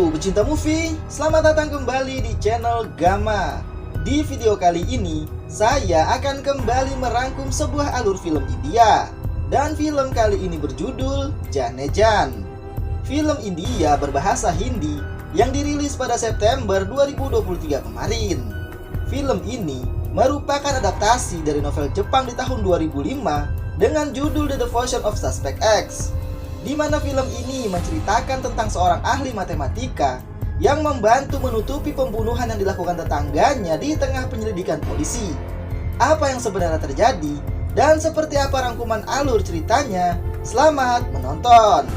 Halo pecinta movie, selamat datang kembali di channel Gama. Di video kali ini, saya akan kembali merangkum sebuah alur film India. Dan film kali ini berjudul Jaane Jaan. Film India berbahasa Hindi yang dirilis pada September 2023 kemarin. Film ini merupakan adaptasi dari novel Jepang di tahun 2005 dengan judul The Devotion of Suspect X, di mana film ini menceritakan tentang seorang ahli matematika yang membantu menutupi pembunuhan yang dilakukan tetangganya di tengah penyelidikan polisi. Apa yang sebenarnya terjadi dan seperti apa rangkuman alur ceritanya? Selamat menonton.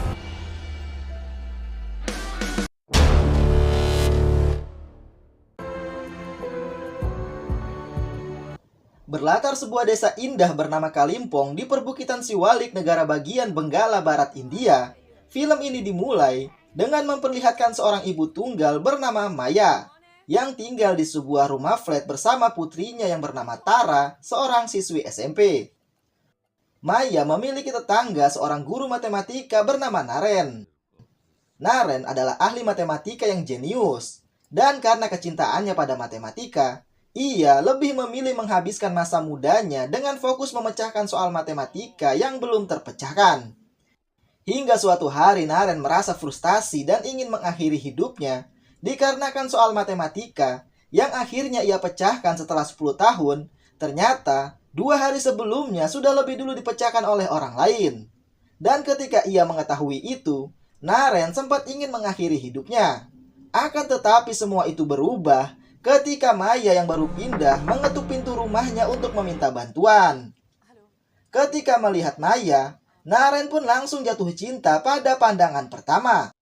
Berlatar sebuah desa indah bernama Kalimpong di perbukitan Siwalik, negara bagian Benggala Barat, India. Film ini dimulai dengan memperlihatkan seorang ibu tunggal bernama Maya yang tinggal di sebuah rumah flat bersama putrinya yang bernama Tara, seorang siswi SMP. Maya memiliki tetangga seorang guru matematika bernama Naren. Naren adalah ahli matematika yang jenius, dan karena kecintaannya pada matematika, ia lebih memilih menghabiskan masa mudanya dengan fokus memecahkan soal matematika yang belum terpecahkan. Hingga suatu hari Naren merasa frustasi dan ingin mengakhiri hidupnya dikarenakan soal matematika yang akhirnya ia pecahkan setelah 10 tahun, ternyata 2 hari sebelumnya sudah lebih dulu dipecahkan oleh orang lain. Dan ketika ia mengetahui itu, Naren sempat ingin mengakhiri hidupnya. Akan tetapi semua itu berubah ketika Maya yang baru pindah mengetuk pintu rumahnya untuk meminta bantuan. Ketika melihat Maya, Naren pun langsung jatuh cinta pada pandangan pertama.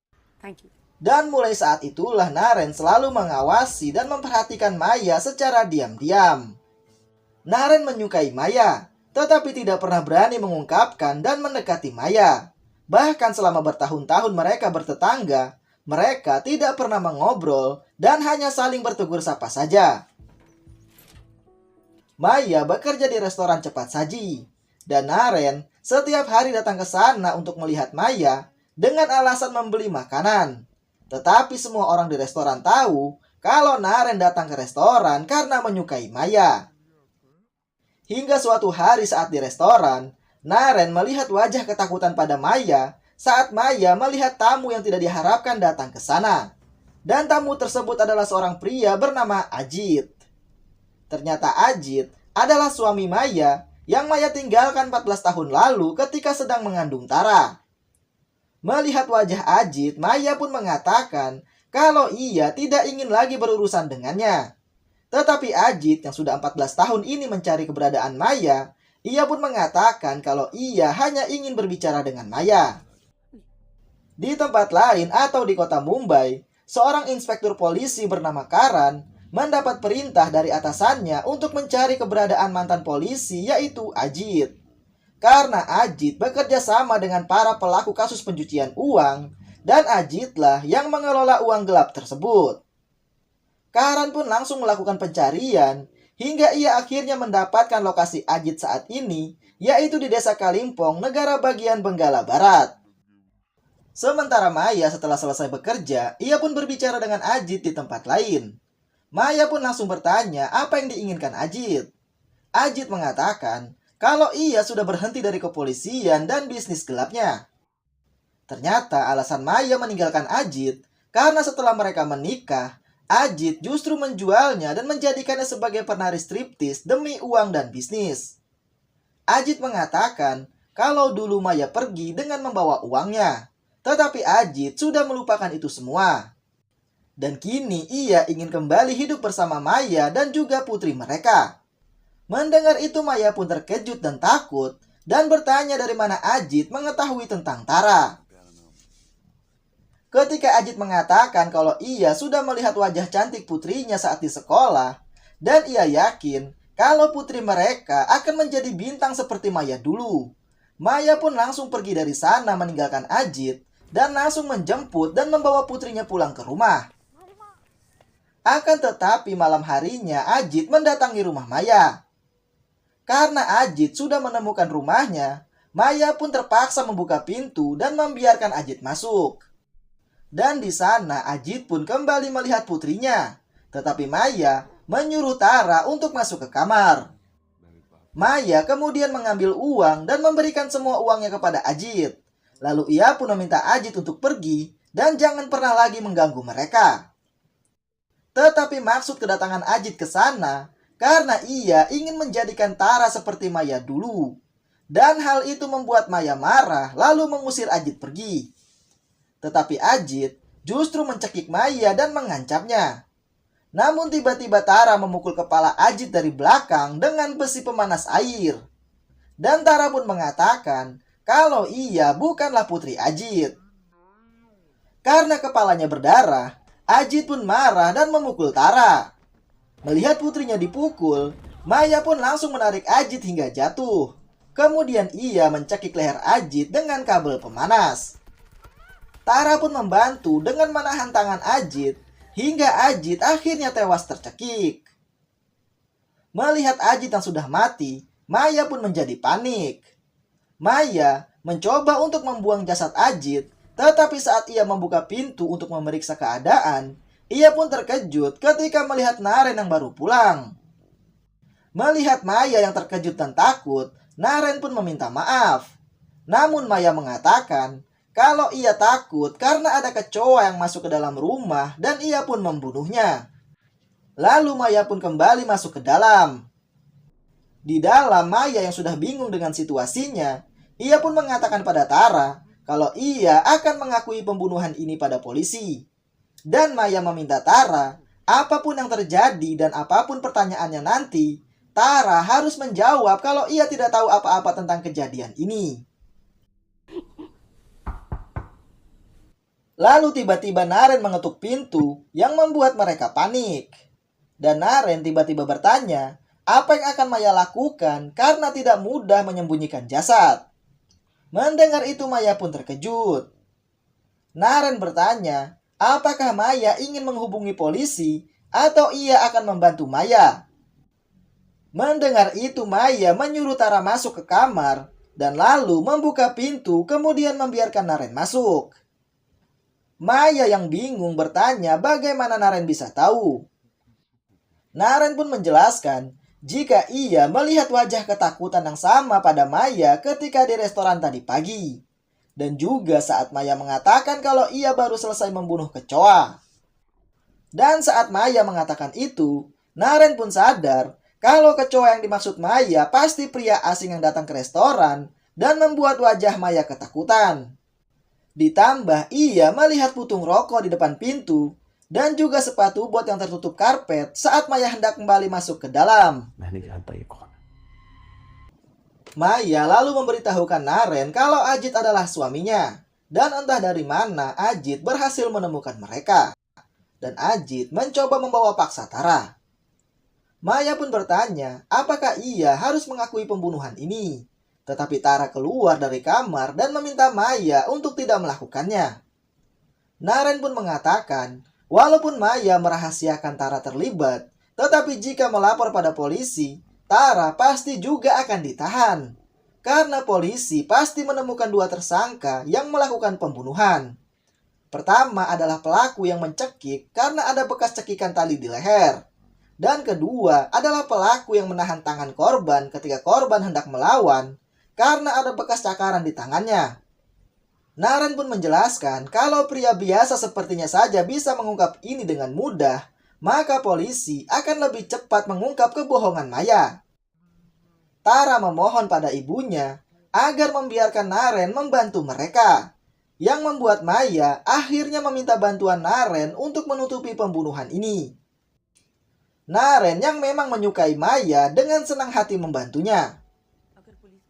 Dan mulai saat itulah Naren selalu mengawasi dan memperhatikan Maya secara diam-diam. Naren menyukai Maya, tetapi tidak pernah berani mengungkapkan dan mendekati Maya. Bahkan selama bertahun-tahun mereka bertetangga, mereka tidak pernah mengobrol dan hanya saling bertegur sapa saja. Maya bekerja di restoran cepat saji, dan Naren setiap hari datang ke sana untuk melihat Maya dengan alasan membeli makanan. Tetapi semua orang di restoran tahu kalau Naren datang ke restoran karena menyukai Maya. Hingga suatu hari saat di restoran, Naren melihat wajah ketakutan pada Maya saat Maya melihat tamu yang tidak diharapkan datang ke sana. Dan tamu tersebut adalah seorang pria bernama Ajit. Ternyata Ajit adalah suami Maya yang Maya tinggalkan 14 tahun lalu ketika sedang mengandung Tara. Melihat wajah Ajit, Maya pun mengatakan kalau ia tidak ingin lagi berurusan dengannya. Tetapi Ajit yang sudah 14 tahun ini mencari keberadaan Maya, ia pun mengatakan kalau ia hanya ingin berbicara dengan Maya. Di tempat lain atau di kota Mumbai, seorang inspektur polisi bernama Karan mendapat perintah dari atasannya untuk mencari keberadaan mantan polisi yaitu Ajit. Karena Ajit bekerja sama dengan para pelaku kasus pencucian uang dan Ajitlah yang mengelola uang gelap tersebut. Karan pun langsung melakukan pencarian hingga ia akhirnya mendapatkan lokasi Ajit saat ini yaitu di desa Kalimpong, negara bagian Benggala Barat. Sementara Maya setelah selesai bekerja, ia pun berbicara dengan Ajit di tempat lain. Maya pun langsung bertanya apa yang diinginkan Ajit. Ajit mengatakan kalau ia sudah berhenti dari kepolisian dan bisnis gelapnya. Ternyata alasan Maya meninggalkan Ajit karena setelah mereka menikah, Ajit justru menjualnya dan menjadikannya sebagai penari striptis demi uang dan bisnis. Ajit mengatakan kalau dulu Maya pergi dengan membawa uangnya. Tetapi Ajit sudah melupakan itu semua. Dan kini ia ingin kembali hidup bersama Maya dan juga putri mereka. Mendengar itu Maya pun terkejut dan takut dan bertanya dari mana Ajit mengetahui tentang Tara. Ketika Ajit mengatakan kalau ia sudah melihat wajah cantik putrinya saat di sekolah dan ia yakin kalau putri mereka akan menjadi bintang seperti Maya dulu. Maya pun langsung pergi dari sana meninggalkan Ajit dan langsung menjemput dan membawa putrinya pulang ke rumah. Akan tetapi malam harinya Ajit mendatangi rumah Maya. Karena Ajit sudah menemukan rumahnya, Maya pun terpaksa membuka pintu dan membiarkan Ajit masuk. Dan di sana Ajit pun kembali melihat putrinya. Tetapi Maya menyuruh Tara untuk masuk ke kamar. Maya kemudian mengambil uang dan memberikan semua uangnya kepada Ajit. Lalu ia pun meminta Ajit untuk pergi dan jangan pernah lagi mengganggu mereka. Tetapi maksud kedatangan Ajit ke sana karena ia ingin menjadikan Tara seperti Maya dulu. Dan hal itu membuat Maya marah lalu mengusir Ajit pergi. Tetapi Ajit justru mencekik Maya dan mengancamnya. Namun tiba-tiba Tara memukul kepala Ajit dari belakang dengan besi pemanas air. Dan Tara pun mengatakan kalau ia bukanlah putri Ajit. Karena kepalanya berdarah, Ajit pun marah dan memukul Tara. Melihat putrinya dipukul, Maya pun langsung menarik Ajit hingga jatuh. Kemudian ia mencekik leher Ajit dengan kabel pemanas. Tara pun membantu dengan menahan tangan Ajit hingga Ajit akhirnya tewas tercekik. Melihat Ajit yang sudah mati, Maya pun menjadi panik. Maya mencoba untuk membuang jasad Ajit, tetapi saat ia membuka pintu untuk memeriksa keadaan, ia pun terkejut ketika melihat Naren yang baru pulang. Melihat Maya yang terkejut dan takut, Naren pun meminta maaf. Namun Maya mengatakan kalau ia takut karena ada kecoa yang masuk ke dalam rumah dan ia pun membunuhnya. Lalu Maya pun kembali masuk ke dalam. Di dalam, Maya yang sudah bingung dengan situasinya, ia pun mengatakan pada Tara kalau ia akan mengakui pembunuhan ini pada polisi. Dan Maya meminta Tara, apapun yang terjadi dan apapun pertanyaannya nanti, Tara harus menjawab kalau ia tidak tahu apa-apa tentang kejadian ini. Lalu tiba-tiba Naren mengetuk pintu yang membuat mereka panik. Dan Naren tiba-tiba bertanya, apa yang akan Maya lakukan karena tidak mudah menyembunyikan jasad. Mendengar itu Maya pun terkejut. Naren bertanya, apakah Maya ingin menghubungi polisi atau ia akan membantu Maya. Mendengar itu Maya menyuruh Tara masuk ke kamar dan lalu membuka pintu kemudian membiarkan Naren masuk. Maya yang bingung bertanya bagaimana Naren bisa tahu. Naren pun menjelaskan jika ia melihat wajah ketakutan yang sama pada Maya ketika di restoran tadi pagi. Dan juga saat Maya mengatakan kalau ia baru selesai membunuh kecoa. Dan saat Maya mengatakan itu, Naren pun sadar kalau kecoa yang dimaksud Maya pasti pria asing yang datang ke restoran dan membuat wajah Maya ketakutan. Ditambah ia melihat putung rokok di depan pintu dan juga sepatu bot yang tertutup karpet saat Maya hendak kembali masuk ke dalam. Maya lalu memberitahukan Naren kalau Ajit adalah suaminya dan entah dari mana Ajit berhasil menemukan mereka. Dan Ajit mencoba membawa paksa Tara. Maya pun bertanya apakah ia harus mengakui pembunuhan ini. Tetapi Tara keluar dari kamar dan meminta Maya untuk tidak melakukannya. Naren pun mengatakan, walaupun Maya merahasiakan Tara terlibat, tetapi jika melapor pada polisi, Tara pasti juga akan ditahan. Karena polisi pasti menemukan dua tersangka yang melakukan pembunuhan. Pertama adalah pelaku yang mencekik karena ada bekas cekikan tali di leher. Dan kedua adalah pelaku yang menahan tangan korban ketika korban hendak melawan karena ada bekas cakaran di tangannya. Naren pun menjelaskan kalau pria biasa sepertinya saja bisa mengungkap ini dengan mudah, maka polisi akan lebih cepat mengungkap kebohongan Maya. Tara memohon pada ibunya agar membiarkan Naren membantu mereka, yang membuat Maya akhirnya meminta bantuan Naren untuk menutupi pembunuhan ini. Naren yang memang menyukai Maya dengan senang hati membantunya.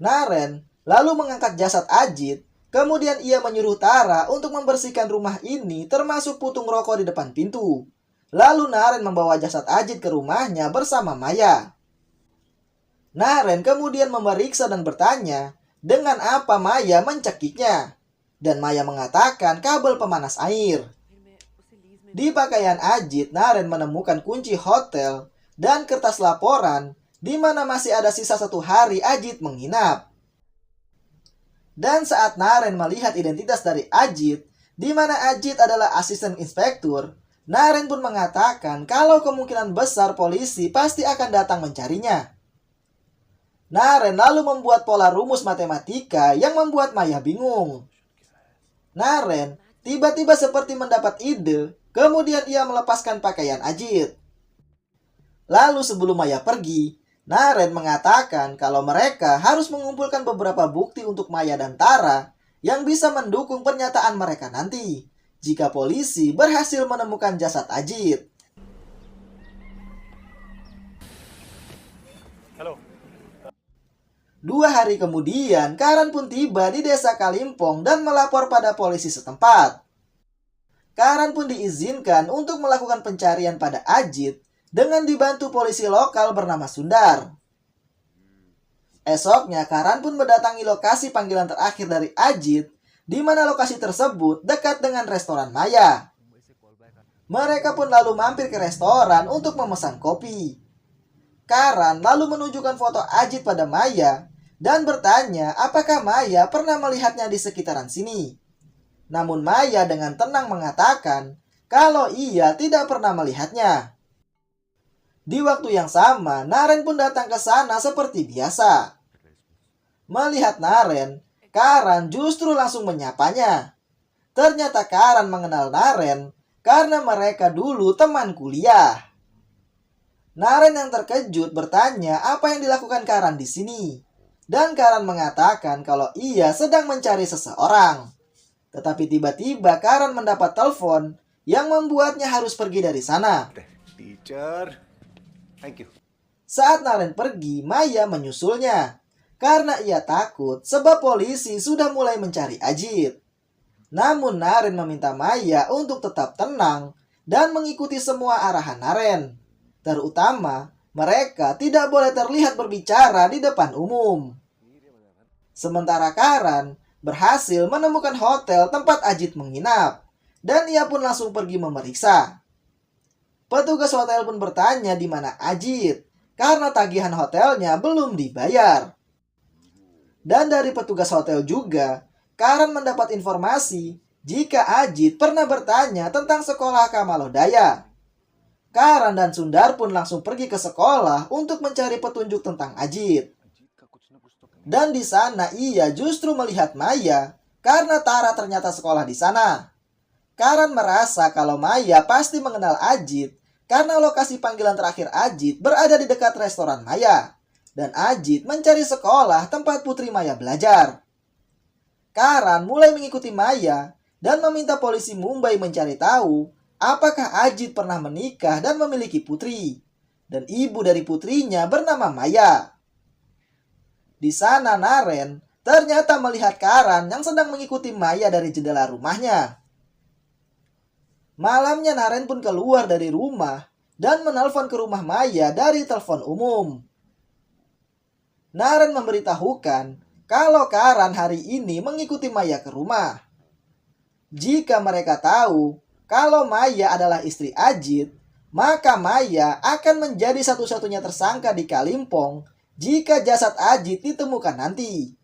Naren lalu mengangkat jasad Ajit, kemudian ia menyuruh Tara untuk membersihkan rumah ini termasuk putung rokok di depan pintu. Lalu Naren membawa jasad Ajit ke rumahnya bersama Maya. Naren kemudian memeriksa dan bertanya dengan apa Maya mencekiknya. Dan Maya mengatakan kabel pemanas air. Di pakaian Ajit, Naren menemukan kunci hotel dan kertas laporan di mana masih ada sisa 1 hari Ajit menginap. Dan saat Naren melihat identitas dari Ajit, di mana Ajit adalah asisten inspektur, Naren pun mengatakan kalau kemungkinan besar polisi pasti akan datang mencarinya. Naren lalu membuat pola rumus matematika yang membuat Maya bingung. Naren tiba-tiba seperti mendapat ide, kemudian ia melepaskan pakaian Ajit. Lalu sebelum Maya pergi, Naren mengatakan kalau mereka harus mengumpulkan beberapa bukti untuk Maya dan Tara yang bisa mendukung pernyataan mereka nanti jika polisi berhasil menemukan jasad Ajit. Halo. 2 hari kemudian, Karan pun tiba di desa Kalimpong dan melapor pada polisi setempat. Karan pun diizinkan untuk melakukan pencarian pada Ajit dengan dibantu polisi lokal bernama Sundar. Esoknya, Karan pun mendatangi lokasi panggilan terakhir dari Ajit, di mana lokasi tersebut dekat dengan restoran Maya. Mereka pun lalu mampir ke restoran untuk memesan kopi. Karan lalu menunjukkan foto Ajit pada Maya dan bertanya apakah Maya pernah melihatnya di sekitaran sini. Namun Maya dengan tenang mengatakan kalau ia tidak pernah melihatnya. Di waktu yang sama, Naren pun datang ke sana seperti biasa. Melihat Naren, Karan justru langsung menyapanya. Ternyata Karan mengenal Naren karena mereka dulu teman kuliah. Naren yang terkejut bertanya apa yang dilakukan Karan di sini. Dan Karan mengatakan kalau ia sedang mencari seseorang. Tetapi tiba-tiba Karan mendapat telepon yang membuatnya harus pergi dari sana. Teacher, thank you. Saat Naren pergi, Maya menyusulnya. Karena ia takut sebab polisi sudah mulai mencari Ajit. Namun Naren meminta Maya untuk tetap tenang dan mengikuti semua arahan Naren. Terutama, mereka tidak boleh terlihat berbicara di depan umum. Sementara Karan berhasil menemukan hotel tempat Ajit menginap. Dan ia pun langsung pergi memeriksa. Petugas hotel pun bertanya di mana Ajit, karena tagihan hotelnya belum dibayar. Dan dari petugas hotel juga, Karan mendapat informasi jika Ajit pernah bertanya tentang sekolah Kamalodaya. Karan dan Sundar pun langsung pergi ke sekolah untuk mencari petunjuk tentang Ajit. Dan di sana ia justru melihat Maya karena Tara ternyata sekolah di sana. Karan merasa kalau Maya pasti mengenal Ajit karena lokasi panggilan terakhir Ajit berada di dekat restoran Maya. Dan Ajit mencari sekolah tempat Putri Maya belajar. Karan mulai mengikuti Maya dan meminta polisi Mumbai mencari tahu apakah Ajit pernah menikah dan memiliki putri. Dan ibu dari putrinya bernama Maya. Di sana Naren ternyata melihat Karan yang sedang mengikuti Maya dari jendela rumahnya. Malamnya Naren pun keluar dari rumah dan menelpon ke rumah Maya dari telepon umum. Naren memberitahukan kalau Karan hari ini mengikuti Maya ke rumah. Jika mereka tahu kalau Maya adalah istri Ajit, maka Maya akan menjadi satu-satunya tersangka di Kalimpong jika jasad Ajit ditemukan nanti.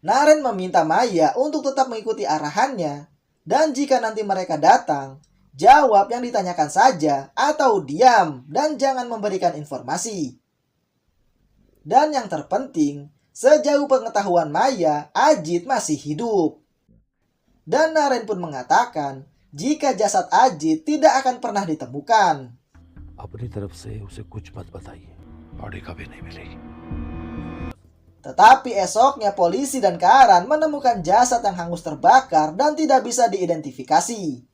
Naren meminta Maya untuk tetap mengikuti arahannya, dan jika nanti mereka datang, jawab yang ditanyakan saja atau diam dan jangan memberikan informasi. Dan yang terpenting, sejauh pengetahuan Maya, Ajit masih hidup. Dan Naren pun mengatakan, jika jasad Ajit tidak akan pernah ditemukan. अपनी तरफ से उसे कुछ मत बताइए बॉडी कभी नहीं मिलेगी. Tetapi esoknya polisi dan Karan menemukan jasad yang hangus terbakar dan tidak bisa diidentifikasi.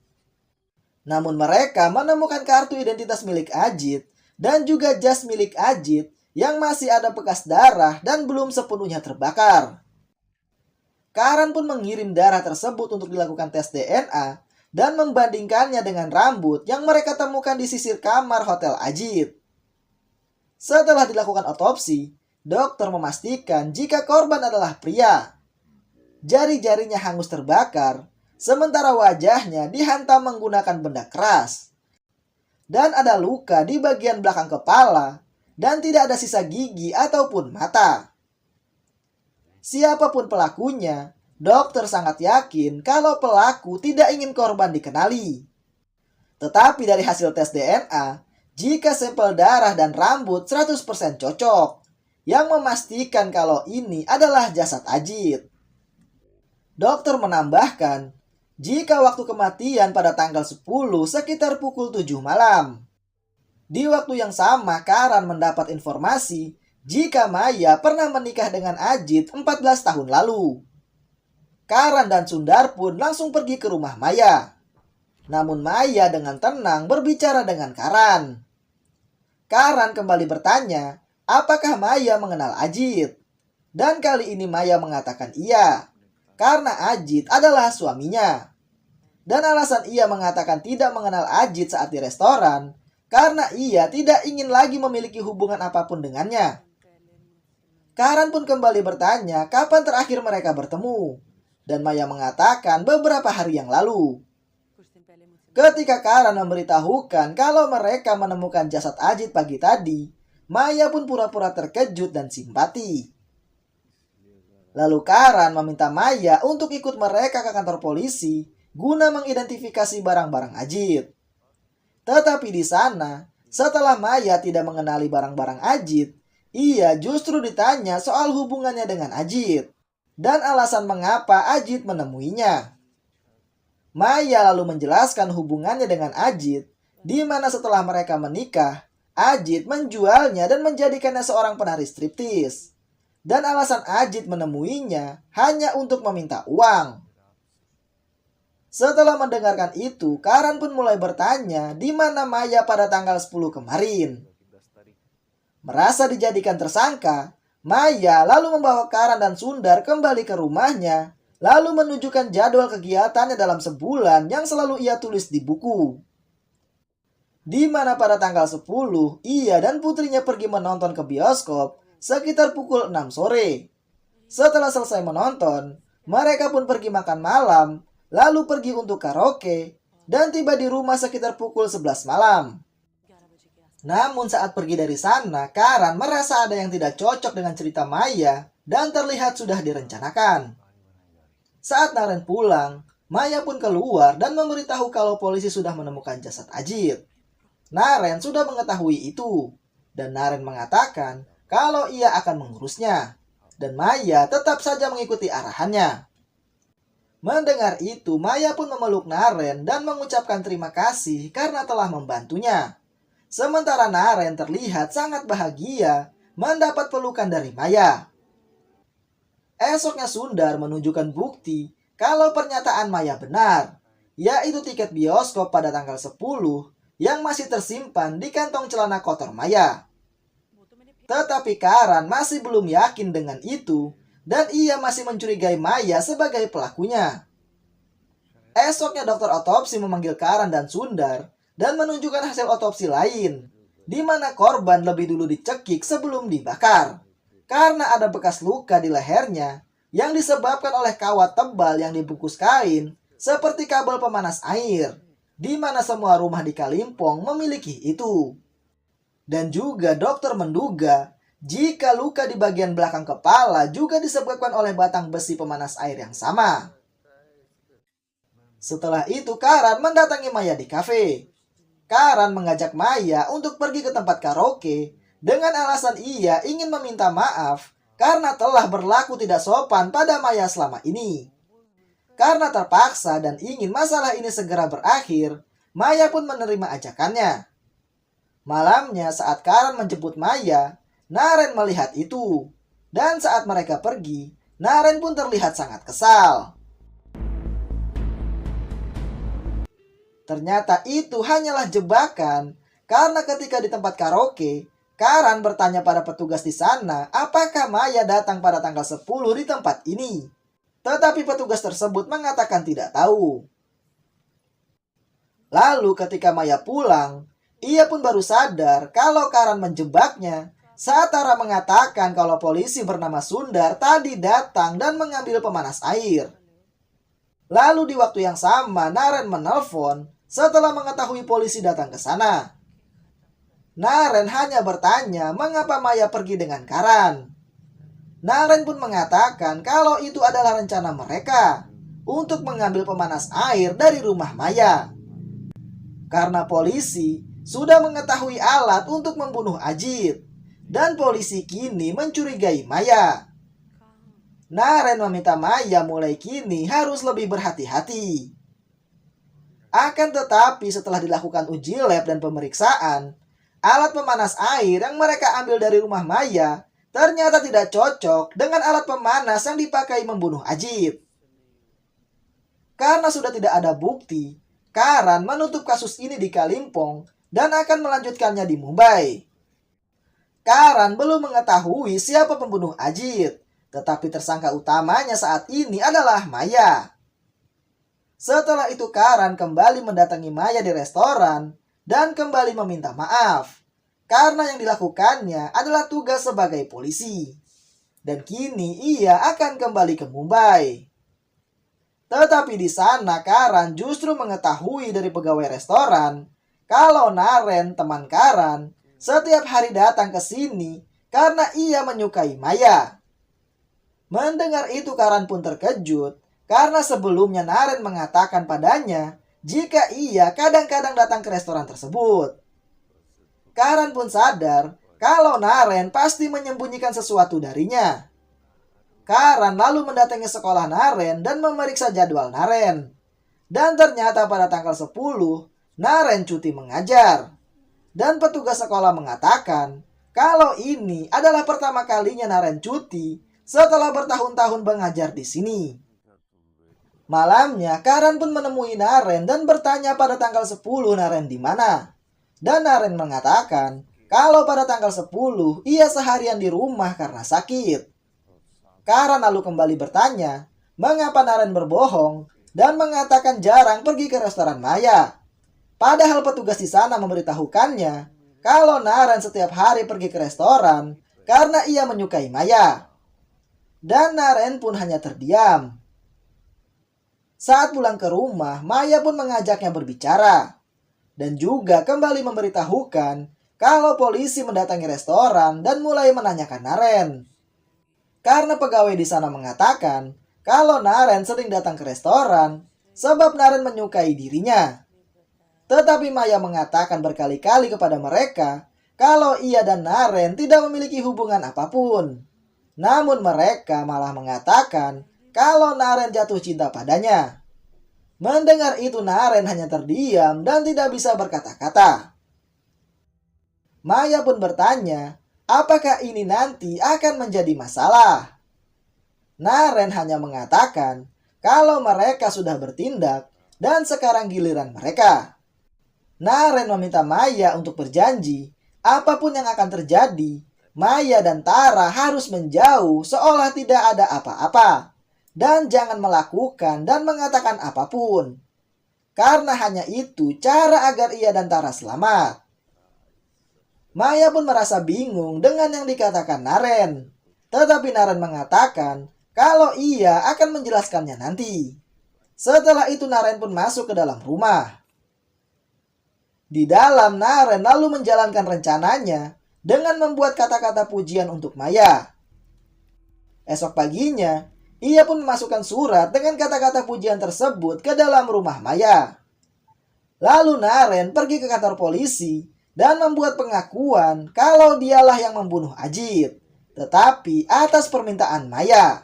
Namun mereka menemukan kartu identitas milik Ajit dan juga jas milik Ajit yang masih ada bekas darah dan belum sepenuhnya terbakar. Karan pun mengirim darah tersebut untuk dilakukan tes DNA dan membandingkannya dengan rambut yang mereka temukan di sisir kamar hotel Ajit. Setelah dilakukan otopsi, dokter memastikan jika korban adalah pria. Jari-jarinya hangus terbakar, sementara wajahnya dihantam menggunakan benda keras. Dan ada luka di bagian belakang kepala, dan tidak ada sisa gigi ataupun mata. Siapapun pelakunya, Dokter sangat yakin kalau pelaku tidak ingin korban dikenali. Tetapi dari hasil tes DNA, jika sampel darah dan rambut 100% cocok, yang memastikan kalau ini adalah jasad Ajit. Dokter menambahkan, jika waktu kematian pada tanggal 10 sekitar pukul 7 malam. Di waktu yang sama, Karan mendapat informasi jika Maya pernah menikah dengan Ajit 14 tahun lalu. Karan dan Sundar pun langsung pergi ke rumah Maya. Namun Maya dengan tenang berbicara dengan Karan. Karan kembali bertanya, apakah Maya mengenal Ajit? Dan kali ini Maya mengatakan iya, karena Ajit adalah suaminya. Dan alasan ia mengatakan tidak mengenal Ajit saat di restoran, karena ia tidak ingin lagi memiliki hubungan apapun dengannya. Karan pun kembali bertanya kapan terakhir mereka bertemu. Dan Maya mengatakan beberapa hari yang lalu. Ketika Karan memberitahukan kalau mereka menemukan jasad Ajit pagi tadi, Maya pun pura-pura terkejut dan simpati. Lalu Karan meminta Maya untuk ikut mereka ke kantor polisi guna mengidentifikasi barang-barang Ajit. Tetapi di sana, setelah Maya tidak mengenali barang-barang Ajit, ia justru ditanya soal hubungannya dengan Ajit dan alasan mengapa Ajit menemuinya. Maya lalu menjelaskan hubungannya dengan Ajit, di mana setelah mereka menikah, Ajit menjualnya dan menjadikannya seorang penari striptis. Dan alasan Ajit menemuinya hanya untuk meminta uang. Setelah mendengarkan itu, Karan pun mulai bertanya di mana Maya pada tanggal 10 kemarin. Merasa dijadikan tersangka, Maya lalu membawa Karan dan Sundar kembali ke rumahnya, lalu menunjukkan jadwal kegiatannya dalam sebulan yang selalu ia tulis di buku. Di mana pada tanggal 10, ia dan putrinya pergi menonton ke bioskop sekitar pukul 6 sore. Setelah selesai menonton, mereka pun pergi makan malam, lalu pergi untuk karaoke, dan tiba di rumah sekitar pukul 11 malam. Namun saat pergi dari sana, Karan merasa ada yang tidak cocok dengan cerita Maya dan terlihat sudah direncanakan. Saat Naren pulang, Maya pun keluar dan memberitahu kalau polisi sudah menemukan jasad Ajit. Naren sudah mengetahui itu, dan Naren mengatakan kalau ia akan mengurusnya, dan Maya tetap saja mengikuti arahannya. Mendengar itu, Maya pun memeluk Naren dan mengucapkan terima kasih karena telah membantunya. Sementara Naren terlihat sangat bahagia mendapat pelukan dari Maya. Esoknya Sundar menunjukkan bukti kalau pernyataan Maya benar, yaitu tiket bioskop pada tanggal 10 yang masih tersimpan di kantong celana kotor Maya. Tetapi Karan masih belum yakin dengan itu dan ia masih mencurigai Maya sebagai pelakunya. Esoknya dokter otopsi memanggil Karan dan Sundar dan menunjukkan hasil otopsi lain, di mana korban lebih dulu dicekik sebelum dibakar, karena ada bekas luka di lehernya yang disebabkan oleh kawat tebal yang dibungkus kain seperti kabel pemanas air, di mana semua rumah di Kalimpong memiliki itu. Dan juga dokter menduga jika luka di bagian belakang kepala juga disebabkan oleh batang besi pemanas air yang sama. Setelah itu Karan mendatangi Maya di kafe. Karan mengajak Maya untuk pergi ke tempat karaoke dengan alasan ia ingin meminta maaf karena telah berlaku tidak sopan pada Maya selama ini. Karena terpaksa dan ingin masalah ini segera berakhir, Maya pun menerima ajakannya. Malamnya saat Karan menjemput Maya, Naren melihat itu. Dan saat mereka pergi, Naren pun terlihat sangat kesal. Ternyata itu hanyalah jebakan, karena ketika di tempat karaoke, Karan bertanya pada petugas di sana apakah Maya datang pada tanggal 10 di tempat ini. Tetapi petugas tersebut mengatakan tidak tahu. Lalu ketika Maya pulang, ia pun baru sadar kalau Karan menjebaknya saat Tara mengatakan kalau polisi bernama Sundar tadi datang dan mengambil pemanas air. Lalu di waktu yang sama, Naren menelpon setelah mengetahui polisi datang ke sana. Naren hanya bertanya mengapa Maya pergi dengan Karan. Naren pun mengatakan kalau itu adalah rencana mereka untuk mengambil pemanas air dari rumah Maya. Karena polisi sudah mengetahui alat untuk membunuh Ajit, dan polisi kini mencurigai Maya. Naren meminta Maya mulai kini harus lebih berhati-hati. Akan tetapi setelah dilakukan uji lab dan pemeriksaan, alat pemanas air yang mereka ambil dari rumah Maya ternyata tidak cocok dengan alat pemanas yang dipakai membunuh Ajit. Karena sudah tidak ada bukti, Karan menutup kasus ini di Kalimpong dan akan melanjutkannya di Mumbai. Karan belum mengetahui siapa pembunuh Ajit, tetapi tersangka utamanya saat ini adalah Maya. Setelah itu Karan kembali mendatangi Maya di restoran dan kembali meminta maaf karena yang dilakukannya adalah tugas sebagai polisi. Dan kini ia akan kembali ke Mumbai. Tetapi di sana Karan justru mengetahui dari pegawai restoran kalau Naren, teman Karan, setiap hari datang ke sini karena ia menyukai Maya. Mendengar itu Karan pun terkejut karena sebelumnya Naren mengatakan padanya jika ia kadang-kadang datang ke restoran tersebut. Karan pun sadar kalau Naren pasti menyembunyikan sesuatu darinya. Karan lalu mendatangi sekolah Naren dan memeriksa jadwal Naren. Dan ternyata pada tanggal 10, Naren cuti mengajar. Dan petugas sekolah mengatakan kalau ini adalah pertama kalinya Naren cuti setelah bertahun-tahun mengajar di sini. Malamnya, Karan pun menemui Naren dan bertanya pada tanggal 10 Naren di mana. Dan Naren mengatakan kalau pada tanggal 10 ia seharian di rumah karena sakit. Karan lalu kembali bertanya mengapa Naren berbohong dan mengatakan jarang pergi ke restoran Maya. Padahal petugas di sana memberitahukannya kalau Naren setiap hari pergi ke restoran karena ia menyukai Maya. Dan Naren pun hanya terdiam. Saat pulang ke rumah, Maya pun mengajaknya berbicara. Dan juga kembali memberitahukan kalau polisi mendatangi restoran dan mulai menanyakan Naren. Karena pegawai di sana mengatakan kalau Naren sering datang ke restoran sebab Naren menyukai dirinya. Tetapi Maya mengatakan berkali-kali kepada mereka kalau ia dan Naren tidak memiliki hubungan apapun. Namun mereka malah mengatakan kalau Naren jatuh cinta padanya. Mendengar itu Naren hanya terdiam dan tidak bisa berkata-kata. Maya pun bertanya, apakah ini nanti akan menjadi masalah? Naren hanya mengatakan kalau mereka sudah bertindak dan sekarang giliran mereka. Naren meminta Maya untuk berjanji, apapun yang akan terjadi, Maya dan Tara harus menjauh seolah tidak ada apa-apa. Dan jangan melakukan dan mengatakan apapun. Karena hanya itu cara agar ia dan Tara selamat. Maya pun merasa bingung dengan yang dikatakan Naren. Tetapi Naren mengatakan kalau ia akan menjelaskannya nanti. Setelah itu Naren pun masuk ke dalam rumah. Di dalam Naren lalu menjalankan rencananya dengan membuat kata-kata pujian untuk Maya. Esok paginya, ia pun memasukkan surat dengan kata-kata pujian tersebut ke dalam rumah Maya. Lalu Naren pergi ke kantor polisi dan membuat pengakuan kalau dialah yang membunuh Ajit, tetapi atas permintaan Maya.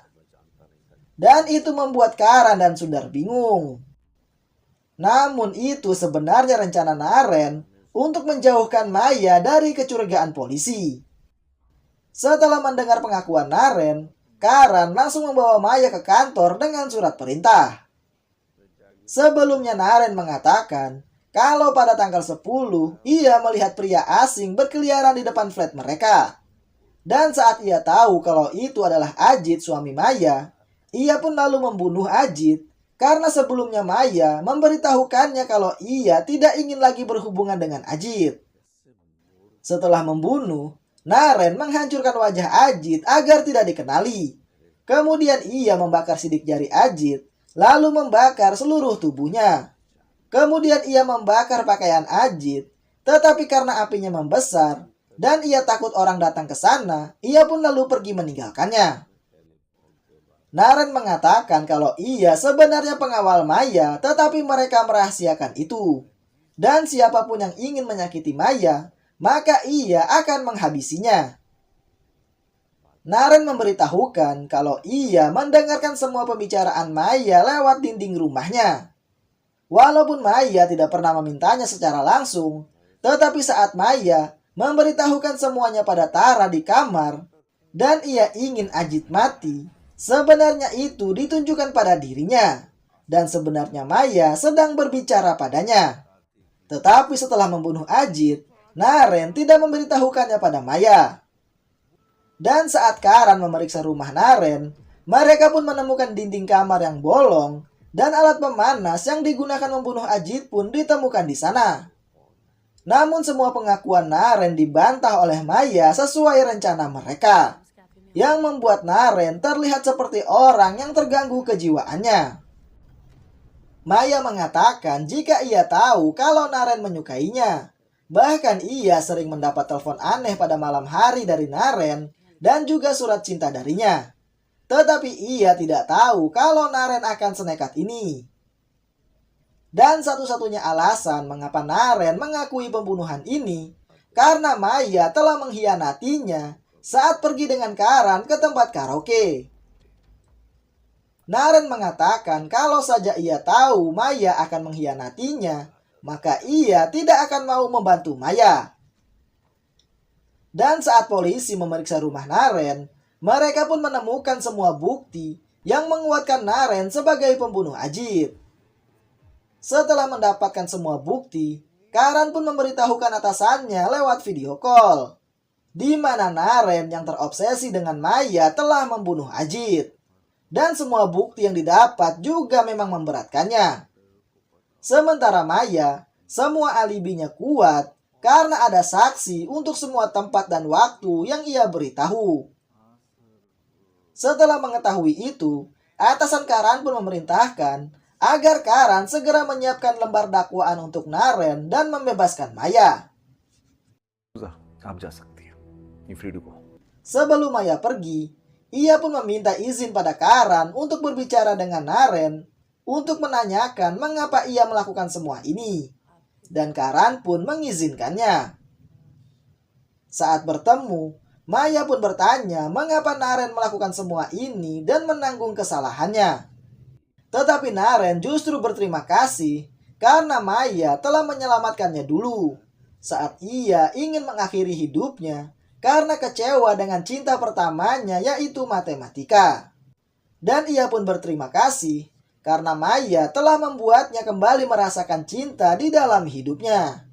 Dan itu membuat Karan dan Sundar bingung. Namun itu sebenarnya rencana Naren untuk menjauhkan Maya dari kecurigaan polisi. Setelah mendengar pengakuan Naren, Karan langsung membawa Maya ke kantor dengan surat perintah. Sebelumnya Naren mengatakan kalau pada tanggal 10 ia melihat pria asing berkeliaran di depan flat mereka. Dan saat ia tahu kalau itu adalah Ajit suami Maya, ia pun lalu membunuh Ajit karena sebelumnya Maya memberitahukannya kalau ia tidak ingin lagi berhubungan dengan Ajit. Setelah membunuh, Naren menghancurkan wajah Ajit agar tidak dikenali. Kemudian ia membakar sidik jari Ajit, lalu membakar seluruh tubuhnya. Kemudian ia membakar pakaian Ajit, tetapi karena apinya membesar, Dan ia takut orang datang ke sana, ia pun lalu pergi meninggalkannya. Naren mengatakan kalau ia sebenarnya pengawal Maya, tetapi mereka merahasiakan itu. Dan siapapun yang ingin menyakiti Maya, maka ia akan menghabisinya. Naren memberitahukan kalau ia mendengarkan semua pembicaraan Maya lewat dinding rumahnya. Walaupun Maya tidak pernah memintanya secara langsung, tetapi saat Maya memberitahukan semuanya pada Tara di kamar, dan ia ingin Ajit mati, sebenarnya itu ditunjukkan pada dirinya. Dan sebenarnya Maya sedang berbicara padanya. Tetapi setelah membunuh Ajit, Naren tidak memberitahukannya pada Maya. Dan saat Karan memeriksa rumah Naren, mereka pun menemukan dinding kamar yang bolong dan alat pemanas yang digunakan membunuh Ajit pun ditemukan di sana. Namun semua pengakuan Naren dibantah oleh Maya sesuai rencana mereka, yang membuat Naren terlihat seperti orang yang terganggu kejiwaannya. Maya mengatakan jika ia tahu kalau Naren menyukainya. Bahkan ia sering mendapat telepon aneh pada malam hari dari Naren dan juga surat cinta darinya. Tetapi ia tidak tahu kalau Naren akan senekat ini. Dan satu-satunya alasan mengapa Naren mengakui pembunuhan ini karena Maya telah mengkhianatinya saat pergi dengan Karan ke tempat karaoke. Naren mengatakan kalau saja ia tahu Maya akan mengkhianatinya, maka ia tidak akan mau membantu Maya. Dan saat polisi memeriksa rumah Naren, mereka pun menemukan semua bukti yang menguatkan Naren sebagai pembunuh Ajit. Setelah mendapatkan semua bukti, Karan pun memberitahukan atasannya lewat video call, di mana Naren yang terobsesi dengan Maya telah membunuh Ajit. Dan semua bukti yang didapat juga memang memberatkannya. Sementara Maya, semua alibinya kuat karena ada saksi untuk semua tempat dan waktu yang ia beritahu. Setelah mengetahui itu, atasan Karan pun memerintahkan agar Karan segera menyiapkan lembar dakwaan untuk Naren dan membebaskan Maya. आप जा सकती हो. You free to go. Sebelum Maya pergi, ia pun meminta izin pada Karan untuk berbicara dengan Naren untuk menanyakan mengapa ia melakukan semua ini. Dan Karan pun mengizinkannya. Saat bertemu, Maya pun bertanya mengapa Naren melakukan semua ini dan menanggung kesalahannya. Tetapi Naren justru berterima kasih karena Maya telah menyelamatkannya dulu saat ia ingin mengakhiri hidupnya karena kecewa dengan cinta pertamanya yaitu matematika. Dan ia pun berterima kasih karena Maya telah membuatnya kembali merasakan cinta di dalam hidupnya.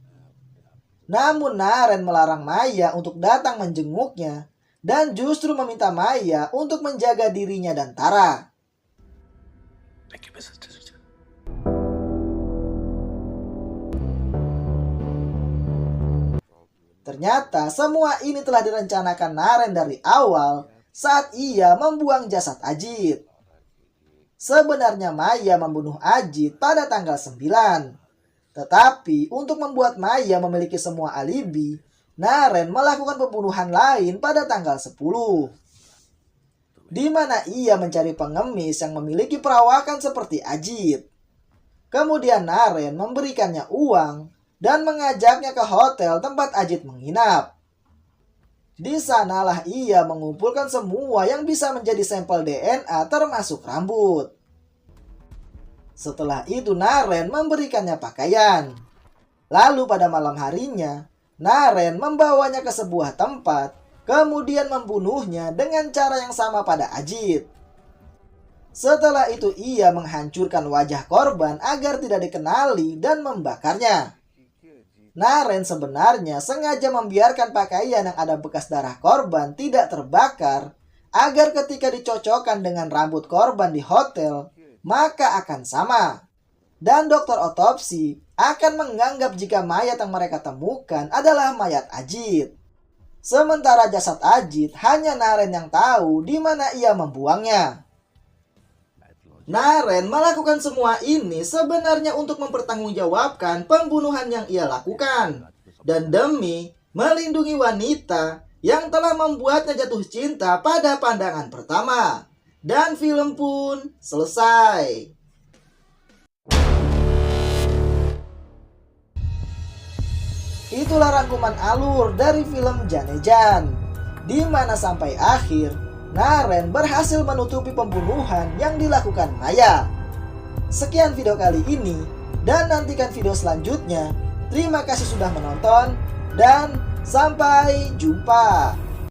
Namun Naren melarang Maya untuk datang menjenguknya dan justru meminta Maya untuk menjaga dirinya dan Tara. Thank you, Mrs. Decision. Ternyata semua ini telah direncanakan Naren dari awal saat ia membuang jasad Ajit. Sebenarnya Maya membunuh Ajit pada tanggal 9. Tetapi untuk membuat Maya memiliki semua alibi, Naren melakukan pembunuhan lain pada tanggal 10. Di mana ia mencari pengemis yang memiliki perawakan seperti Ajit. Kemudian Naren memberikannya uang dan mengajaknya ke hotel tempat Ajit menginap. Di sanalah ia mengumpulkan semua yang bisa menjadi sampel DNA termasuk rambut. Setelah itu Naren memberikannya pakaian. Lalu pada malam harinya, Naren membawanya ke sebuah tempat, kemudian membunuhnya dengan cara yang sama pada Ajit. Setelah itu ia menghancurkan wajah korban agar tidak dikenali dan membakarnya. Naren sebenarnya sengaja membiarkan pakaian yang ada bekas darah korban tidak terbakar agar ketika dicocokkan dengan rambut korban di hotel, maka akan sama. Dan dokter otopsi akan menganggap jika mayat yang mereka temukan adalah mayat Ajit. Sementara jasad Ajit hanya Naren yang tahu di mana ia membuangnya. Naren melakukan semua ini sebenarnya untuk mempertanggungjawabkan pembunuhan yang ia lakukan dan demi melindungi wanita yang telah membuatnya jatuh cinta pada pandangan pertama. Dan film pun selesai. Itulah rangkuman alur dari film Janejan, di mana sampai akhir Naren berhasil menutupi pembunuhan yang dilakukan Maya. Sekian video kali ini, dan nantikan video selanjutnya. Terima kasih sudah menonton, dan sampai jumpa.